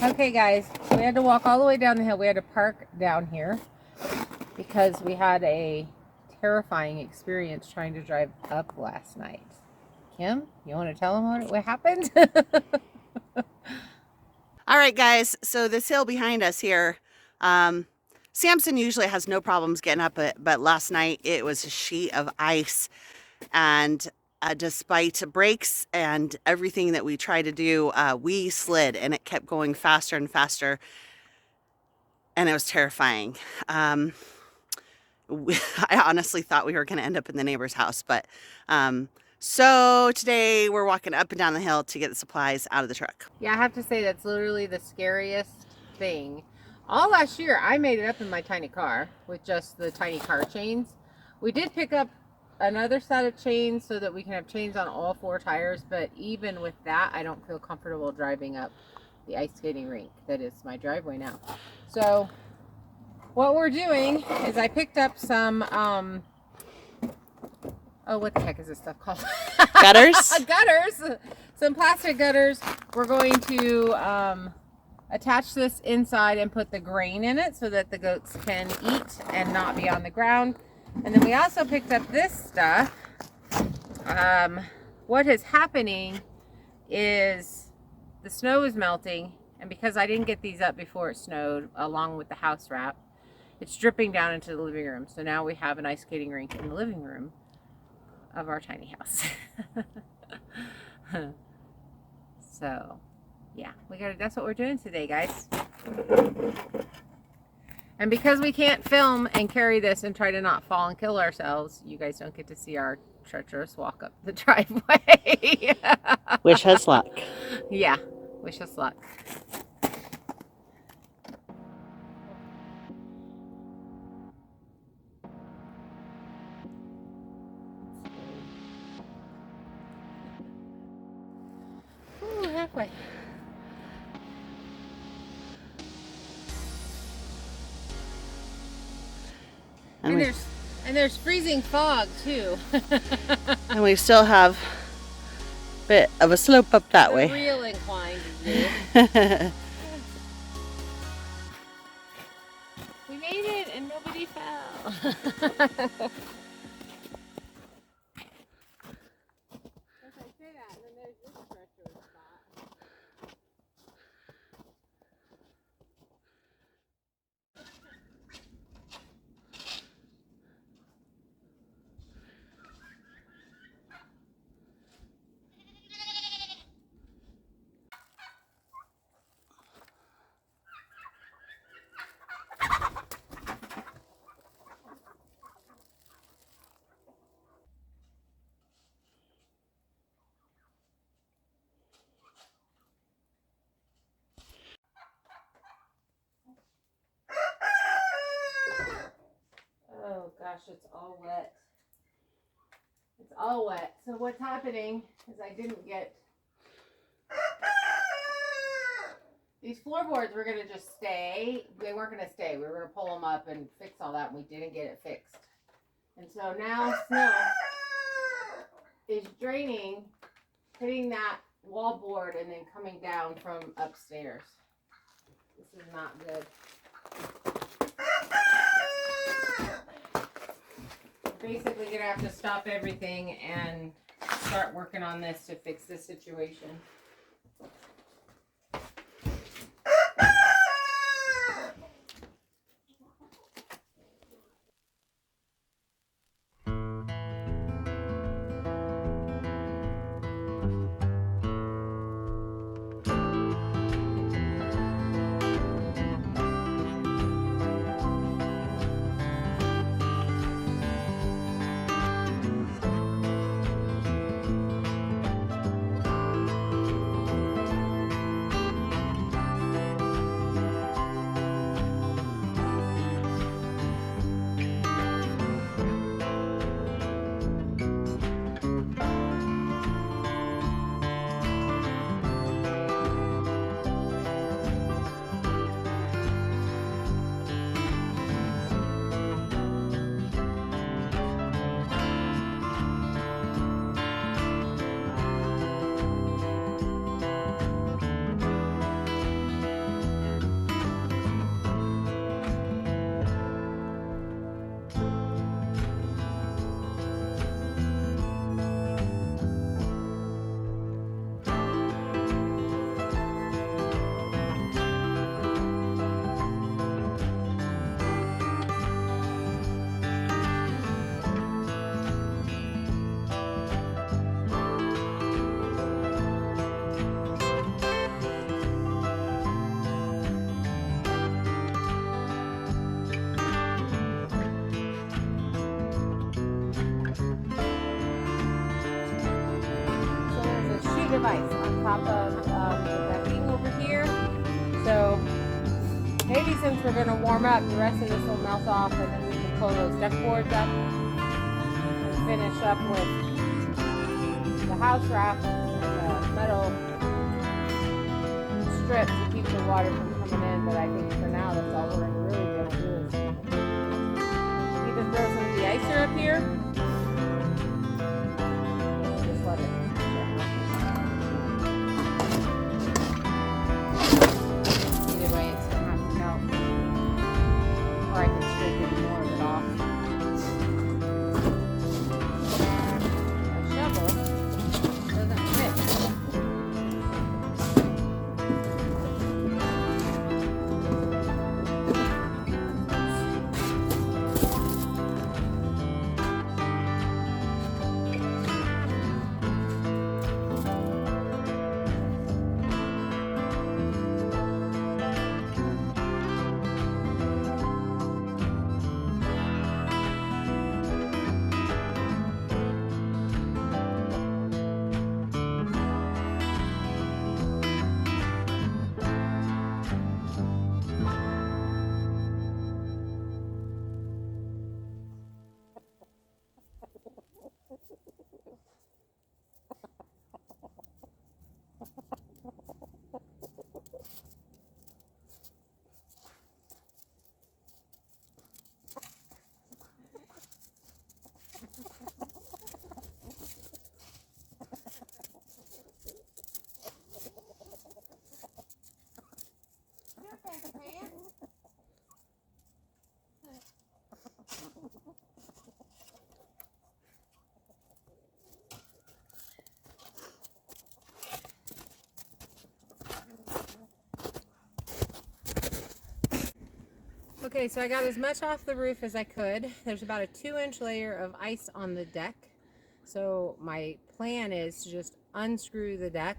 Okay, guys, we had to walk all the way down the hill. We had to park down here because we had a terrifying experience trying to drive up last night. Kim, you want to tell them what happened? All right, guys, so this hill behind us here, Samson usually has no problems getting up it, but last night it was a sheet of ice, and despite brakes and everything that we tried to do, we slid, and it kept going faster and faster, and it was terrifying. I honestly thought we were going to end up in the neighbor's house, but so today we're walking up and down the hill to get the supplies out of the truck. Yeah, I have to say that's literally the scariest thing. All last year, I made it up in my tiny car with just the tiny car chains. We did pick up another set of chains so that we can have chains on all 4 tires, but even with that, I don't feel comfortable driving up the ice skating rink that is my driveway now. So what we're doing is I picked up some, oh, what the heck is this stuff called? Gutters? Gutters. Some plastic gutters. We're going to attach this inside and put the grain in it so that the goats can eat and not be on the ground. And then we also picked up this stuff. What is happening is the snow is melting, and because I didn't get these up before it snowed along with the house wrap, it's dripping down into the living room. So now we have an ice skating rink in the living room of our tiny house. So yeah, that's what we're doing today, guys. And because we can't film and carry this and try to not fall and kill ourselves, you guys don't get to see our treacherous walk up the driveway. Wish us luck. Yeah, wish us luck. Ooh, halfway. And there's freezing fog too. And we still have a bit of a slope up that way. Real inclined to do. We made it and nobody fell. As I say that, and then there's this treacherous spot. Oh gosh, it's all wet. It's all wet. So what's happening is I didn't get these floorboards were gonna just stay. They weren't gonna stay. We were gonna pull them up and fix all that, and we didn't get it fixed. And so now snow is draining, hitting that wallboard, and then coming down from upstairs. This is not good. Basically gonna have to stop everything and start working on this to fix this situation. feet of ice on top of the decking over here. So maybe since we're going to warm up, the rest of this will melt off and then we can pull those deck boards up and finish up with the house wrap, the metal strip to keep the water from coming in. But I think for now that's all we're really going to do is either throw some de-icer up here or just let it. Either way, it's going to have to melt. Or I can scrape even more of it off. A shovel doesn't fit. Okay, so I got as much off the roof as I could. There's about a 2-inch layer of ice on the deck. So my plan is to just unscrew the deck.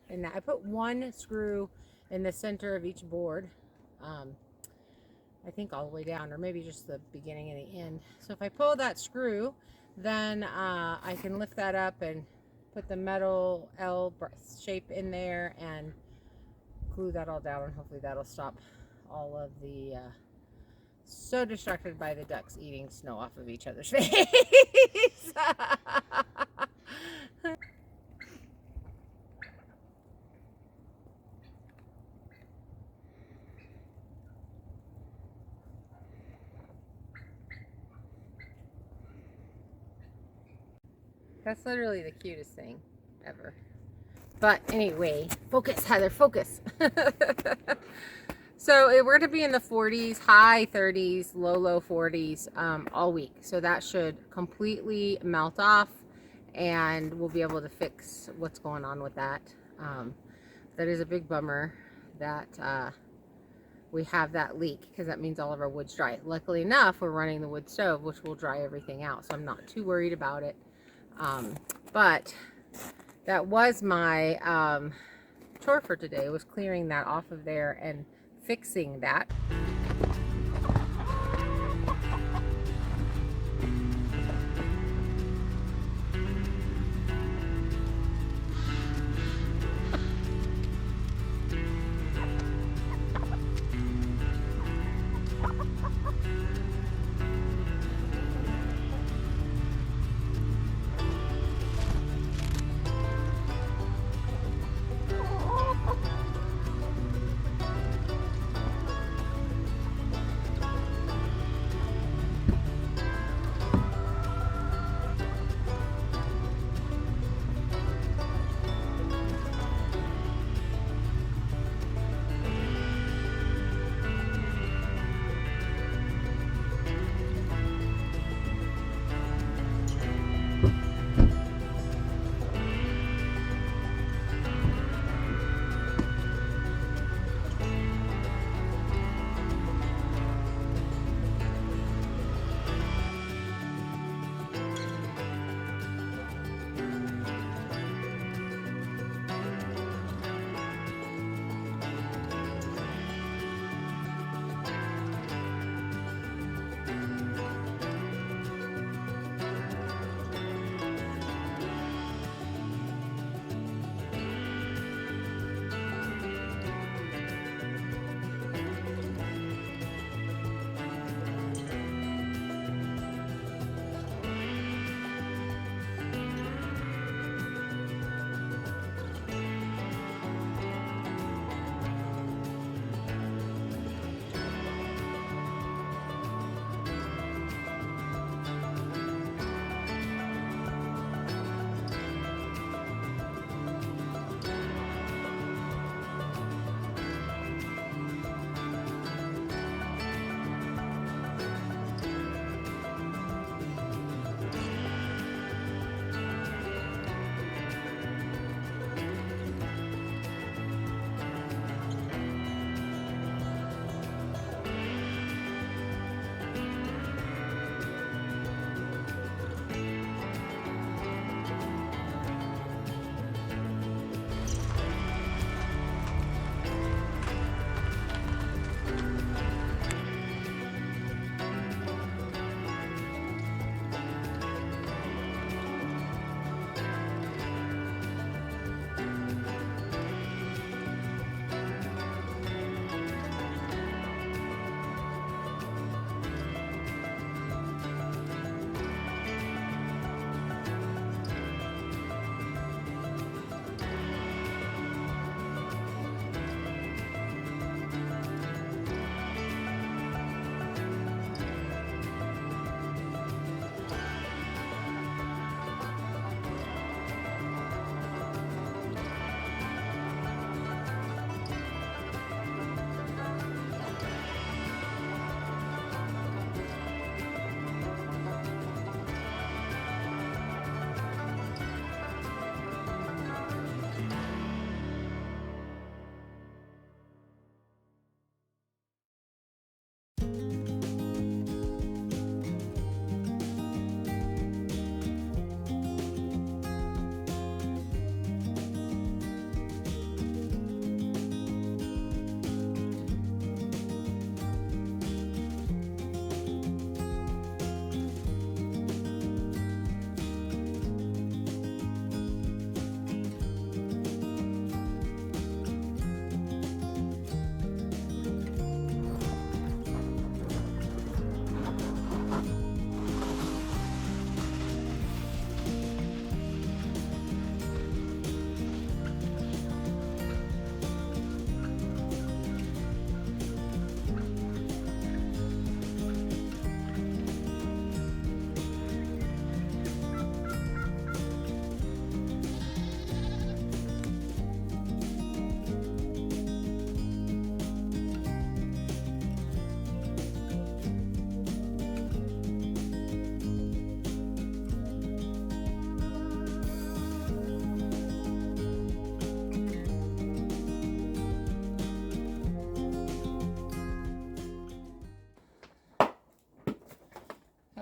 And I put one screw in the center of each board. I think all the way down, or maybe just the beginning and the end. So if I pull that screw, then I can lift that up and put the metal L shape in there and glue that all down, and hopefully that'll stop all of the so distracted by the ducks eating snow off of each other's face. That's literally the cutest thing ever. But anyway, focus, Heather, focus. So we're going to be in the 40s, high 30s, low 40s all week. So that should completely melt off and we'll be able to fix what's going on with that. That is a big bummer that we have that leak, because that means all of our wood's dry. Luckily enough, we're running the wood stove, which will dry everything out. So I'm not too worried about it. But that was my chore for today, was clearing that off of there and fixing that.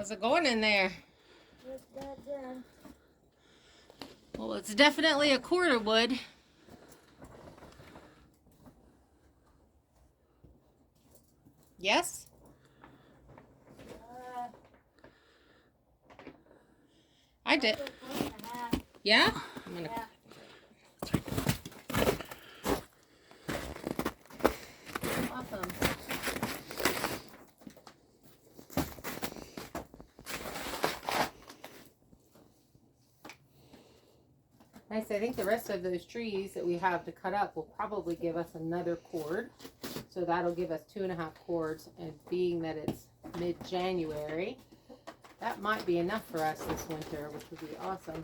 How's it going in there? Not that done. Well, it's definitely a quarter wood. Yes? I did. 1.5. Yeah? I'm gonna. Yeah. Awesome. Nice. I think the rest of those trees that we have to cut up will probably give us another cord. So that'll give us 2.5 cords. And being that it's mid-January, that might be enough for us this winter, which would be awesome.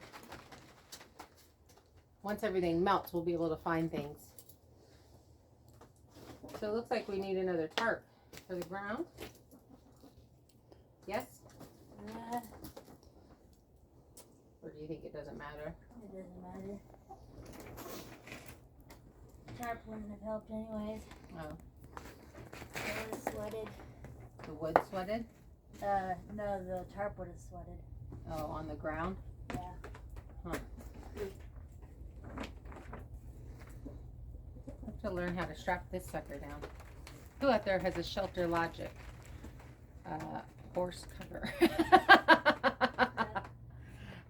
Once everything melts, we'll be able to find things. So it looks like we need another tarp for the ground. Yes? Or do you think it doesn't matter? It doesn't matter. Tarp wouldn't have helped anyways. Oh. It was sweated. The wood sweated? No, the tarp would have sweated. Oh, on the ground? Yeah. Huh. I have to learn how to strap this sucker down. Who out there has a Shelter Logic horse cover?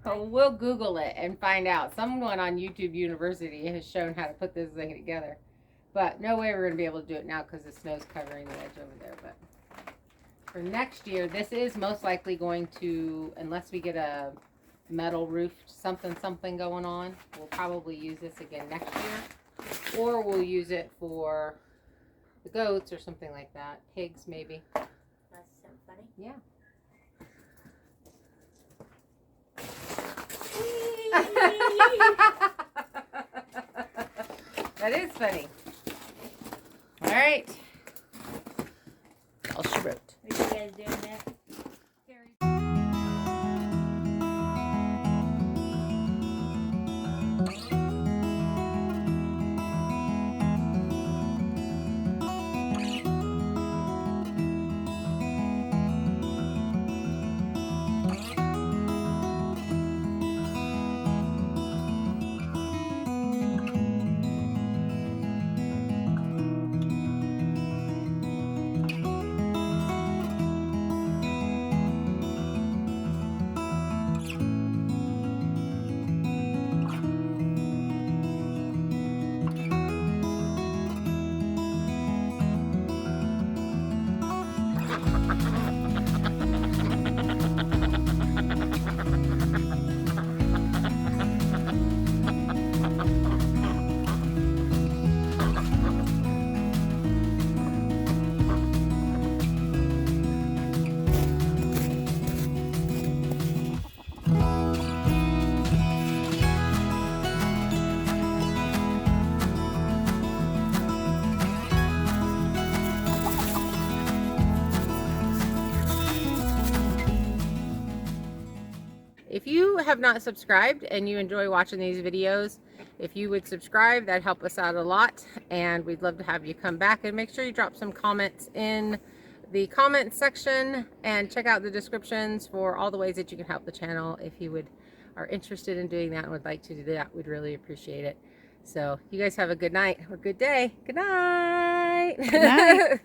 Oh, we'll Google it and find out. Someone on YouTube University has shown how to put this thing together. But no way we're going to be able to do it now because the snow's covering the edge over there. But for next year, this is most likely going to, unless we get a metal roof something going on, we'll probably use this again next year. Or we'll use it for the goats or something like that. Pigs, maybe. That's so funny. Yeah. That is funny. All right. All she wrote. What are you guys doing there? If you have not subscribed and you enjoy watching these videos, if you would subscribe, that'd help us out a lot. And we'd love to have you come back, and make sure you drop some comments in the comment section and check out the descriptions for all the ways that you can help the channel. If you are interested in doing that and would like to do that, we'd really appreciate it. So you guys have a good night or good day. Good night. Good night.